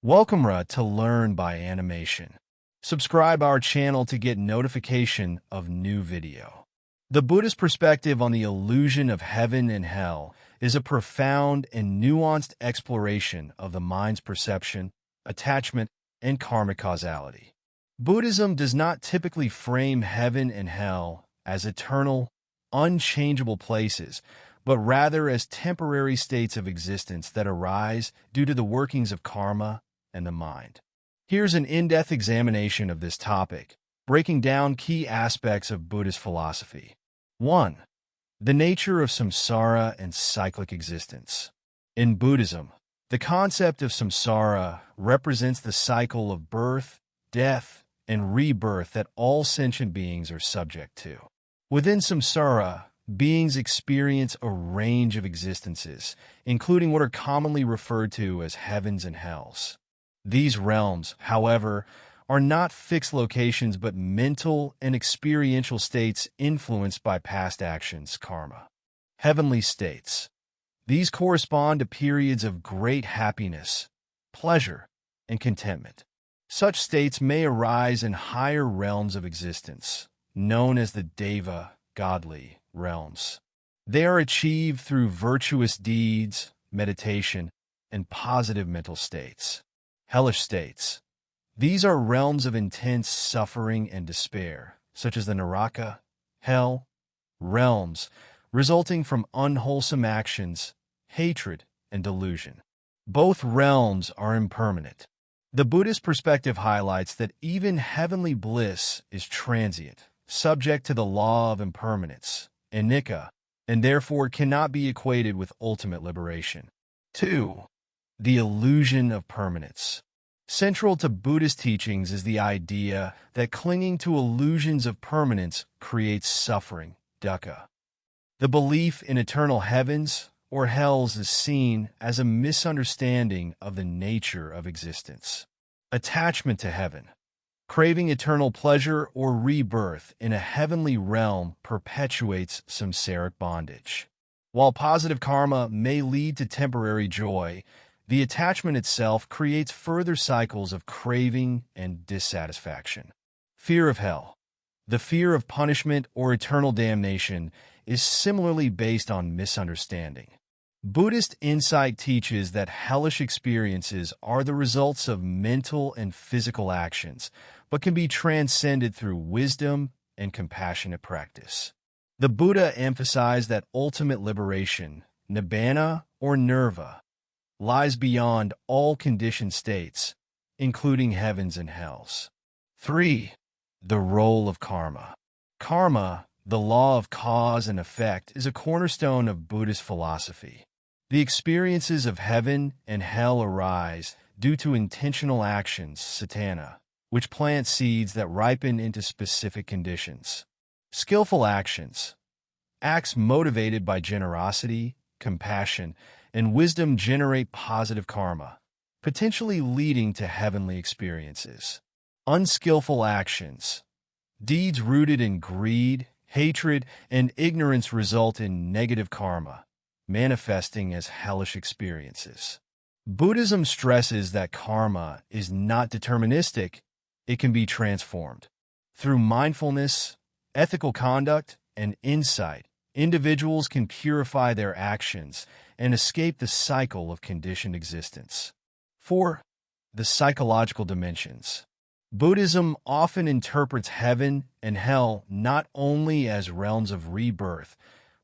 Welcome to Learn by Animation. Subscribe our channel to get notification of new video. The Buddhist perspective on the illusion of heaven and hell is a profound and nuanced exploration of the mind's perception, attachment, and karmic causality. Buddhism does not typically frame heaven and hell as eternal, unchangeable places, but rather as temporary states of existence that arise due to the workings of karma and the mind. Here's an in-depth examination of this topic, breaking down key aspects of Buddhist philosophy. 1. The nature of samsara and cyclic existence. In Buddhism, the concept of samsara represents the cycle of birth, death, and rebirth that all sentient beings are subject to. Within samsara, beings experience a range of existences, including what are commonly referred to as heavens and hells. These realms, however, are not fixed locations but mental and experiential states influenced by past actions, karma. Heavenly states. These correspond to periods of great happiness, pleasure, and contentment. Such states may arise in higher realms of existence, known as the deva, godly, realms. They are achieved through virtuous deeds, meditation, and positive mental states. Hellish states. These are realms of intense suffering and despair, such as the Naraka, hell, realms, resulting from unwholesome actions, hatred, and delusion. Both realms are impermanent. The Buddhist perspective highlights that even heavenly bliss is transient, subject to the law of impermanence, anicca, and therefore cannot be equated with ultimate liberation. 2. The illusion of permanence. Central to Buddhist teachings is the idea that clinging to illusions of permanence creates suffering, dukkha. The belief in eternal heavens or hells is seen as a misunderstanding of the nature of existence. Attachment to heaven. Craving eternal pleasure or rebirth in a heavenly realm perpetuates samsaric bondage. While positive karma may lead to temporary joy, the attachment itself creates further cycles of craving and dissatisfaction. Fear of hell. The fear of punishment or eternal damnation is similarly based on misunderstanding. Buddhist insight teaches that hellish experiences are the results of mental and physical actions, but can be transcended through wisdom and compassionate practice. The Buddha emphasized that ultimate liberation, nibbana or nirvana, lies beyond all conditioned states, including heavens and hells. 3. The role of karma. Karma, the law of cause and effect, is a cornerstone of Buddhist philosophy. The experiences of heaven and hell arise due to intentional actions, satana, which plant seeds that ripen into specific conditions. Skillful actions. Acts motivated by generosity, compassion, and wisdom generate positive karma, potentially leading to heavenly experiences. Unskillful actions. Deeds rooted in greed, hatred, and ignorance result in negative karma, manifesting as hellish experiences. Buddhism stresses that karma is not deterministic, it can be transformed. Through mindfulness, ethical conduct, and insight, individuals can purify their actions and escape the cycle of conditioned existence. 4. The psychological dimensions. Buddhism often interprets heaven and hell not only as realms of rebirth,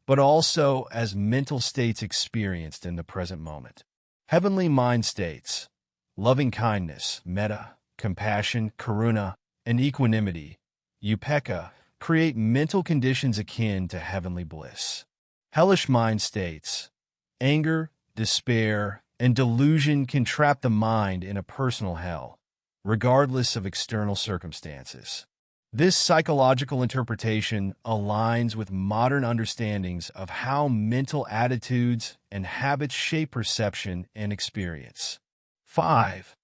but also as mental states experienced in the present moment. Heavenly mind states, loving kindness, metta, compassion, karuna, and equanimity, upekkha, create mental conditions akin to heavenly bliss. Hellish mind states, anger, despair, and delusion can trap the mind in a personal hell, regardless of external circumstances. This psychological interpretation aligns with modern understandings of how mental attitudes and habits shape perception and experience. 5.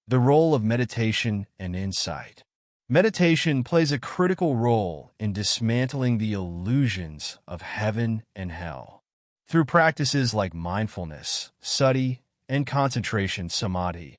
The role of meditation and insight. Meditation plays a critical role in dismantling the illusions of heaven and hell. Through practices like mindfulness, sati, and concentration, samadhi,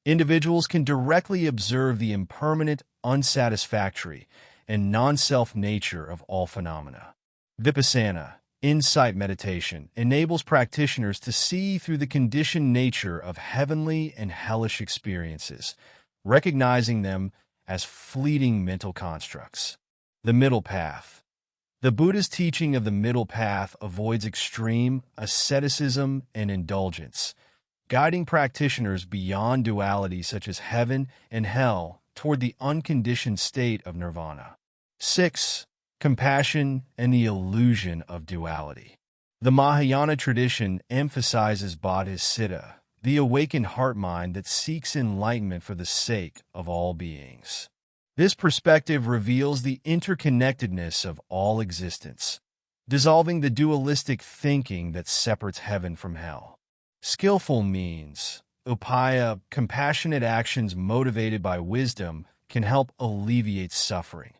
Individuals can directly observe the impermanent, unsatisfactory, and non-self nature of all phenomena. Vipassana, insight meditation, enables practitioners to see through the conditioned nature of heavenly and hellish experiences, recognizing them as fleeting mental constructs. The middle path. The Buddhist teaching of the middle path avoids extreme asceticism and indulgence, guiding practitioners beyond duality such as heaven and hell toward the unconditioned state of nirvana. 6. Compassion and the illusion of duality. The Mahayana tradition emphasizes bodhicitta, the awakened heart-mind that seeks enlightenment for the sake of all beings. This perspective reveals the interconnectedness of all existence, dissolving the dualistic thinking that separates heaven from hell. Skillful means, upaya, compassionate actions motivated by wisdom, can help alleviate suffering,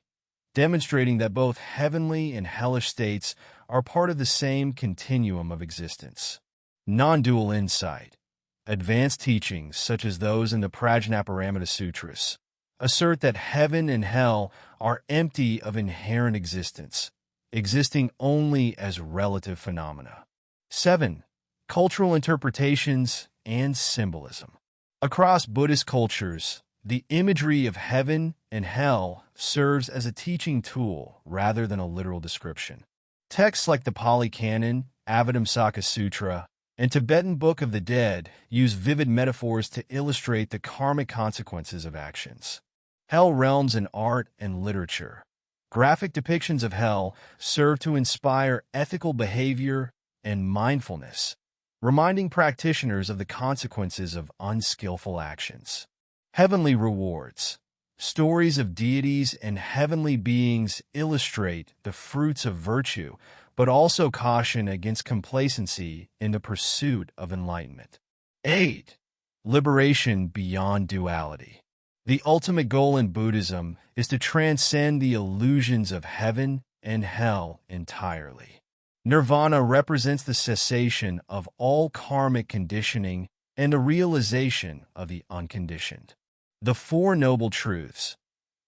demonstrating that both heavenly and hellish states are part of the same continuum of existence. Non-dual insight. Advanced teachings, such as those in the Prajnaparamita Sutras, assert that heaven and hell are empty of inherent existence, existing only as relative phenomena. 7. Cultural interpretations and symbolism. Across Buddhist cultures, the imagery of heaven and hell serves as a teaching tool rather than a literal description. Texts like the Pali Canon, Avatamsaka Sutra, and Tibetan Book of the Dead use vivid metaphors to illustrate the karmic consequences of actions. Hell realms in art and literature. Graphic depictions of hell serve to inspire ethical behavior and mindfulness, reminding practitioners of the consequences of unskillful actions. Heavenly rewards. Stories of deities and heavenly beings illustrate the fruits of virtue, but also caution against complacency in the pursuit of enlightenment. 8. Liberation beyond duality. The ultimate goal in Buddhism is to transcend the illusions of heaven and hell entirely. Nirvana represents the cessation of all karmic conditioning and the realization of the unconditioned. The Four Noble Truths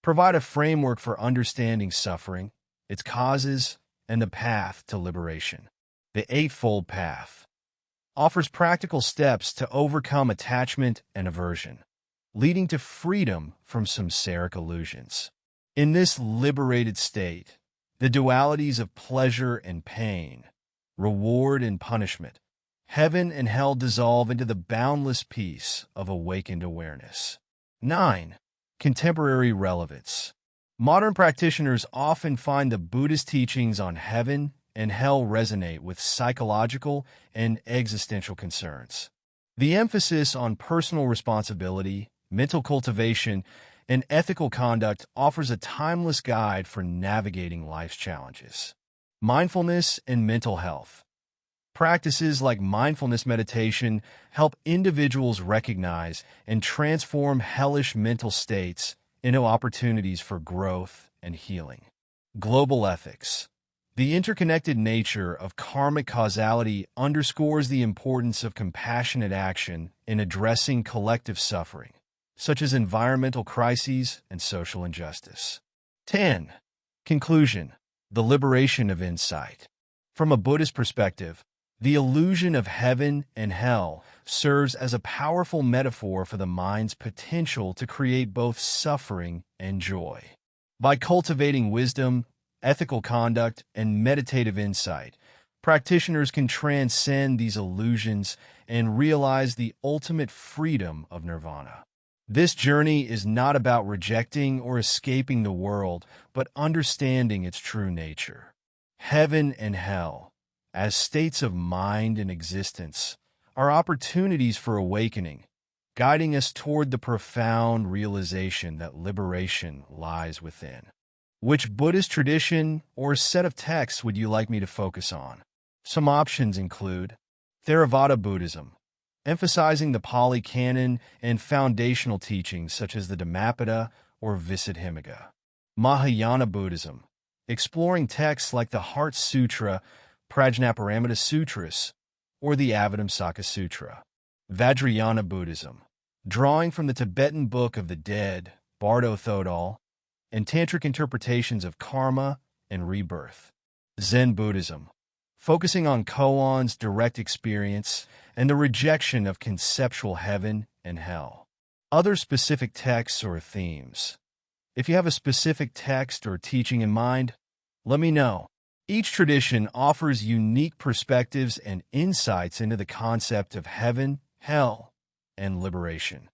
provide a framework for understanding suffering, its causes, and the path to liberation. The Eightfold Path offers practical steps to overcome attachment and aversion, leading to freedom from samsaric illusions. In this liberated state, the dualities of pleasure and pain, reward and punishment, heaven and hell dissolve into the boundless peace of awakened awareness. 9. Contemporary relevance. Modern practitioners often find the Buddhist teachings on heaven and hell resonate with psychological and existential concerns. The emphasis on personal responsibility, mental cultivation, and ethical conduct offers a timeless guide for navigating life's challenges. Mindfulness and mental health. Practices like mindfulness meditation help individuals recognize and transform hellish mental states into opportunities for growth and healing. Global ethics. The interconnected nature of karmic causality underscores the importance of compassionate action in addressing collective suffering, such as environmental crises and social injustice. 10. Conclusion. The liberation of insight. From a Buddhist perspective, the illusion of heaven and hell serves as a powerful metaphor for the mind's potential to create both suffering and joy. By cultivating wisdom, ethical conduct, and meditative insight, practitioners can transcend these illusions and realize the ultimate freedom of nirvana. This journey is not about rejecting or escaping the world, but understanding its true nature. Heaven and hell, as states of mind and existence, are opportunities for awakening, guiding us toward the profound realization that liberation lies within. Which Buddhist tradition or set of texts would you like me to focus on? Some options include Theravada Buddhism, emphasizing the Pali Canon and foundational teachings such as the Dhammapada or Visuddhimagga. Mahayana Buddhism, exploring texts like the Heart Sutra, Prajnaparamita Sutras, or the Avatamsaka Sutra. Vajrayana Buddhism, drawing from the Tibetan Book of the Dead, Bardo Thodol, and Tantric interpretations of karma and rebirth. Zen Buddhism, focusing on koan's direct experience and the rejection of conceptual heaven and hell. Other specific texts or themes. If you have a specific text or teaching in mind, let me know. Each tradition offers unique perspectives and insights into the concept of heaven, hell, and liberation.